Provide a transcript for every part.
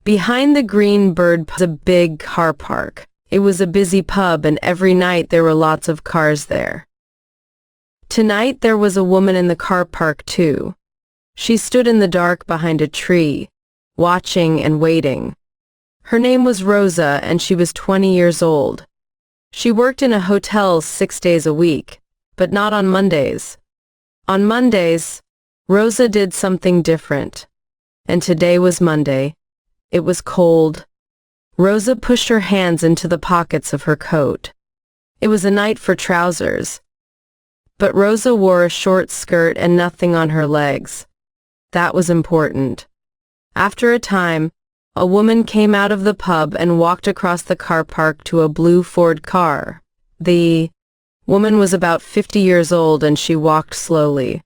Behind the Green Bird was a big car park. It was a busy pub and every night there were lots of cars there. Tonight there was a woman in the car park too. She stood in the dark behind a tree, watching and waiting. Her name was Rosa and she was 20 years old. She worked in a hotel 6 days a week, but not on Mondays. On Mondays, Rosa did something different. And today was Monday. It was cold. Rosa pushed her hands into the pockets of her coat. It was a night for trousers. But Rosa wore a short skirt and nothing on her legs. That was important. After a time, a woman came out of the pub and walked across the car park to a blue Ford car. The woman was about 50 years old and she walked slowly.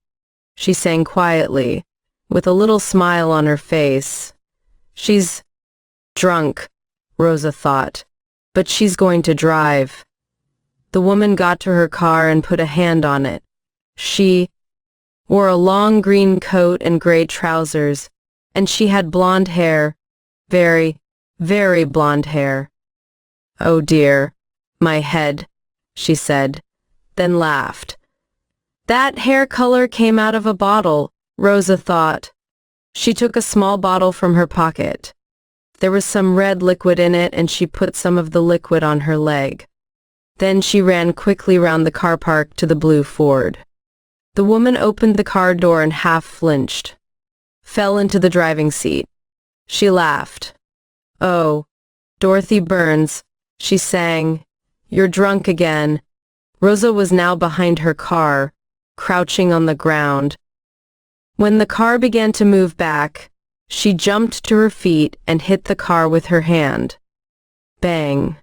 She sang quietly, with a little smile on her face. She's drunk, Rosa thought, but she's going to drive. The woman got to her car and put a hand on it. She wore a long green coat and gray trousers, and she had blonde hair, very, very blonde hair. "Oh dear, my head," she said, then laughed. That hair color came out of a bottle, Rosa thought. She took a small bottle from her pocket. There was some red liquid in it and she put some of the liquid on her leg. Then she ran quickly round the car park to the blue Ford. The woman opened the car door and half flinched. Fell into the driving seat. She laughed. "Oh, Dorothy Burns," she sang. "You're drunk again." Rosa was now behind her car, crouching on the ground. When the car began to move back, she jumped to her feet and hit the car with her hand. Bang!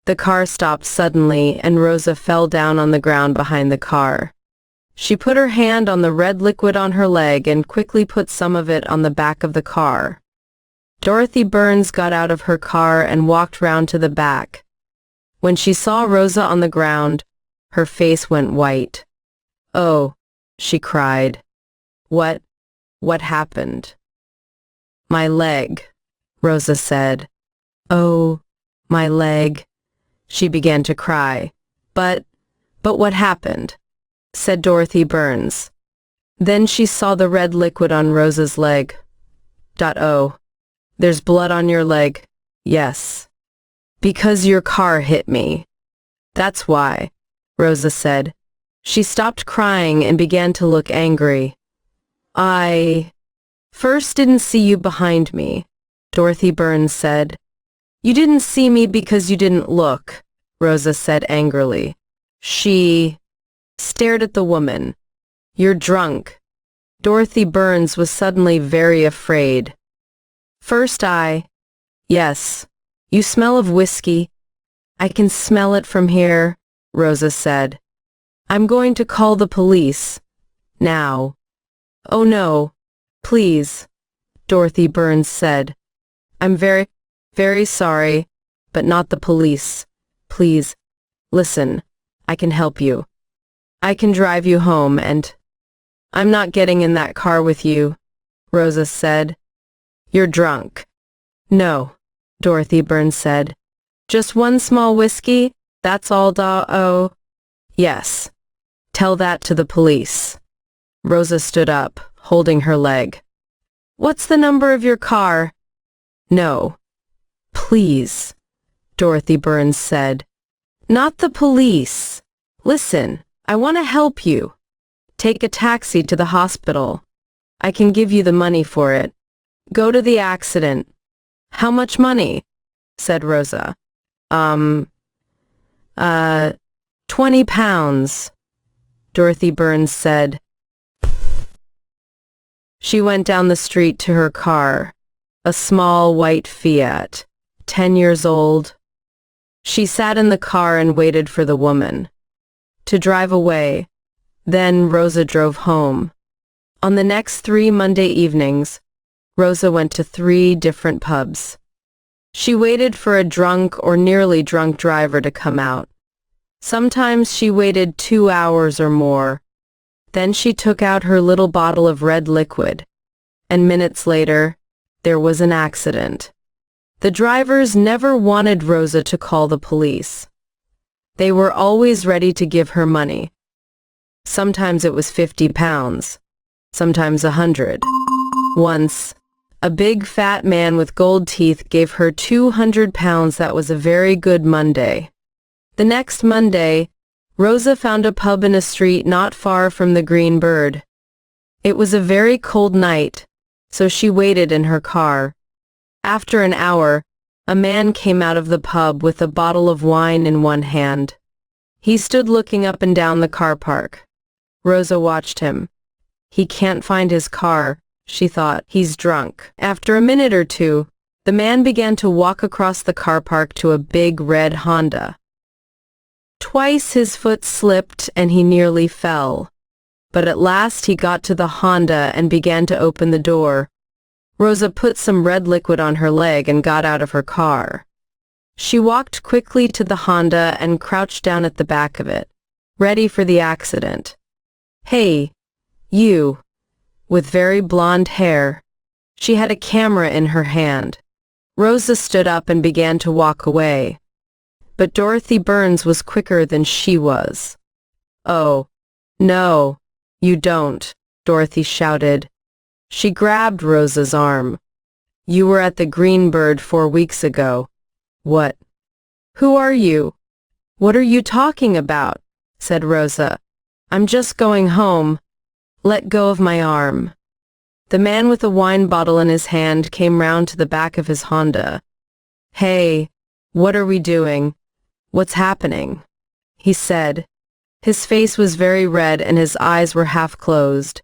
The car stopped suddenly and Rosa fell down on the ground behind the car. She put her hand on the red liquid on her leg and quickly put some of it on the back of the car. Dorothy Burns got out of her car and walked round to the back. When she saw Rosa on the ground, her face went white. "Oh," she cried. What happened?" "My leg," Rosa said. "Oh, my leg." She began to cry. But what happened?" said Dorothy Burns. Then she saw the red liquid on Rosa's leg. "Oh, there's blood on your leg." "Yes. Because your car hit me." "That's why," Rosa said. She stopped crying and began to look angry. "I first didn't see you behind me," Dorothy Burns said. "You didn't see me because you didn't look," Rosa said angrily. She stared at the woman. "You're drunk." Dorothy Burns was suddenly very afraid. "First yes. You smell of whiskey." "I can smell it from here," Rosa said. "I'm going to call the police. Now." "Oh no, please," Dorothy Burns said. "I'm very, very sorry, but not the police. Please, listen, I can help you. I can drive you home and—" "I'm not getting in that car with you," Rosa said. "You're drunk." "No," Dorothy Burns said. "Just one small whiskey, that's all Oh, yes. Tell that to the police." Rosa stood up, holding her leg. "What's the number of your car?" "No. Please," Dorothy Burns said. "Not the police. Listen, I want to help you. Take a taxi to the hospital. I can give you the money for it. Go to the accident." "How much money?" said Rosa. 20 pounds, Dorothy Burns said. She went down the street to her car, a small white Fiat, 10 years old. She sat in the car and waited for the woman to drive away. Then Rosa drove home. On the next 3 Monday evenings, Rosa went to 3 different pubs. She waited for a drunk or nearly drunk driver to come out. Sometimes she waited 2 hours or more. Then she took out her little bottle of red liquid, and minutes later, there was an accident. The drivers never wanted Rosa to call the police. They were always ready to give her money. Sometimes it was 50 pounds, sometimes 100. Once, a big fat man with gold teeth gave her 200 pounds. That was a very good Monday. The next Monday, Rosa found a pub in a street not far from the Green Bird. It was a very cold night, so she waited in her car. After an hour, a man came out of the pub with a bottle of wine in one hand. He stood looking up and down the car park. Rosa watched him. He can't find his car, she thought. He's drunk. After a minute or two, the man began to walk across the car park to a big red Honda. Twice his foot slipped and he nearly fell. But at last he got to the Honda and began to open the door. Rosa put some red liquid on her leg and got out of her car. She walked quickly to the Honda and crouched down at the back of it, ready for the accident. "Hey, you," with very blonde hair. She had a camera in her hand. Rosa stood up and began to walk away. But Dorothy Burns was quicker than she was. "Oh, no, you don't," Dorothy shouted. She grabbed Rosa's arm. "You were at the Green Bird 4 weeks ago." "What? Who are you?" "What are you talking about?" said Rosa. "I'm just going home. Let go of my arm." The man with a wine bottle in his hand came round to the back of his Honda. "Hey, what are we doing? What's happening?" he said. His face was very red and his eyes were half closed.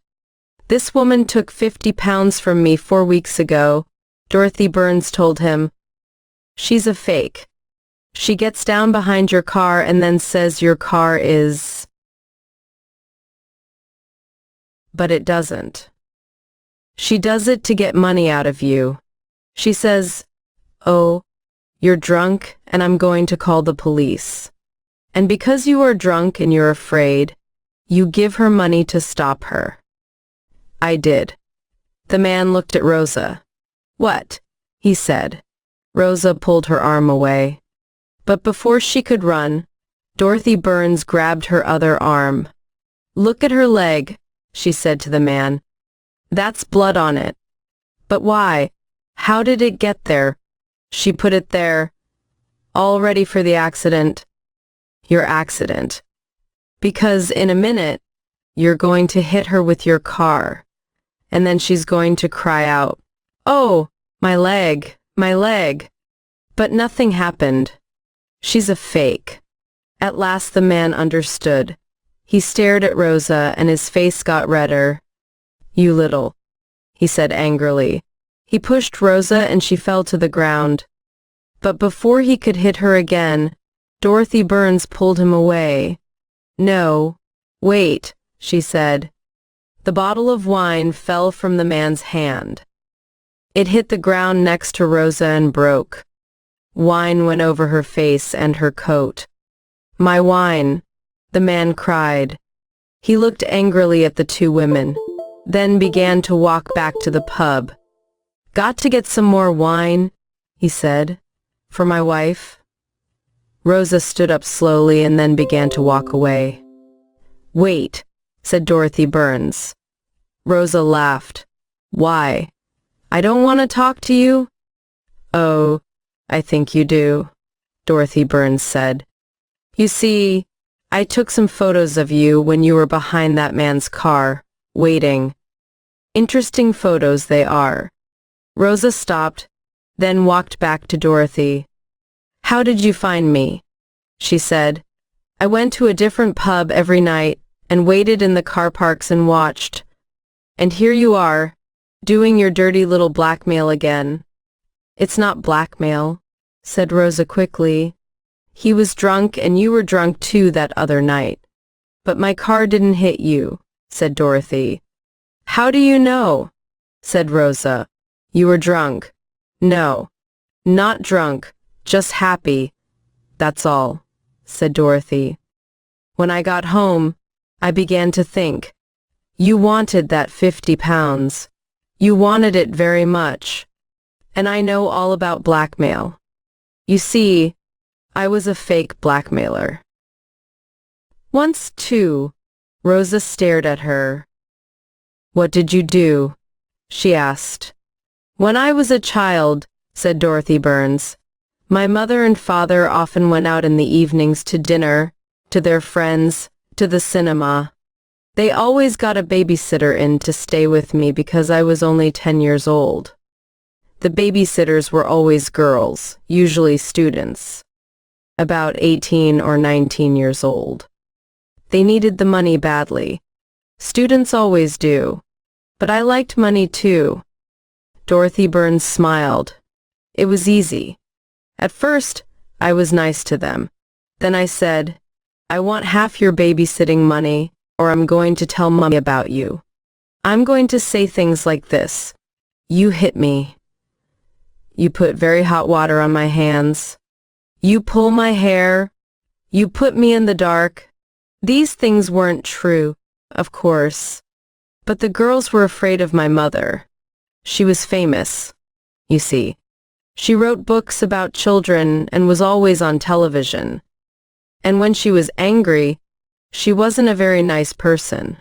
"This woman took 50 pounds from me 4 weeks ago," Dorothy Burns told him. "She's a fake. She gets down behind your car and then says your car is..." But it doesn't. She does it to get money out of you. She says, "Oh, you're drunk and I'm going to call the police." And because you are drunk and you're afraid, you give her money to stop her. "I did." The man looked at Rosa. "What?" he said. Rosa pulled her arm away. But before she could run, Dorothy Burns grabbed her other arm. "Look at her leg," she said to the man. "That's blood on it." "But why? How did it get there?" "She put it there. All ready for the accident." "Your accident?" "Because in a minute, you're going to hit her with your car. And then she's going to cry out, 'Oh, my leg, my leg.'" But nothing happened. She's a fake. At last the man understood. He stared at Rosa and his face got redder. "You little," he said angrily. He pushed Rosa and she fell to the ground. But before he could hit her again, Dorothy Burns pulled him away. "No, wait," she said. The bottle of wine fell from the man's hand. It hit the ground next to Rosa and broke. Wine went over her face and her coat. "My wine," the man cried. He looked angrily at the two women, then began to walk back to the pub. "Got to get some more wine," he said. "For my wife?" Rosa stood up slowly and then began to walk away. "Wait," said Dorothy Burns. Rosa laughed. "Why? I don't want to talk to you?" "Oh, I think you do," Dorothy Burns said. "You see, I took some photos of you when you were behind that man's car, waiting. Interesting photos they are." Rosa stopped, then walked back to Dorothy. "How did you find me?" she said. "I went to a different pub every night and waited in the car parks and watched. And here you are, doing your dirty little blackmail again." "It's not blackmail," said Rosa quickly. "He was drunk and you were drunk too that other night. But my car didn't hit you," said Dorothy. "How do you know?" said Rosa. "You were drunk." "No, not drunk, just happy. That's all," said Dorothy. "When I got home, I began to think. You wanted that 50 pounds. You wanted it very much. And I know all about blackmail. You see, I was a fake blackmailer. Once, too, Rosa stared at her. What did you do? She asked. When I was a child, said Dorothy Burns, my mother and father often went out in the evenings to dinner, to their friends, to the cinema. They always got a babysitter in to stay with me because I was only 10 years old. The babysitters were always girls, usually students, about 18 or 19 years old. They needed the money badly. Students always do. But I liked money too. Dorothy Burns smiled. It was easy. At first, I was nice to them. Then I said, I want half your babysitting money, or I'm going to tell Mommy about you. I'm going to say things like this. You hit me. You put very hot water on my hands. You pull my hair. You put me in the dark. These things weren't true, of course. But the girls were afraid of my mother. She was famous, you see. She wrote books about children and was always on television. And when she was angry, she wasn't a very nice person.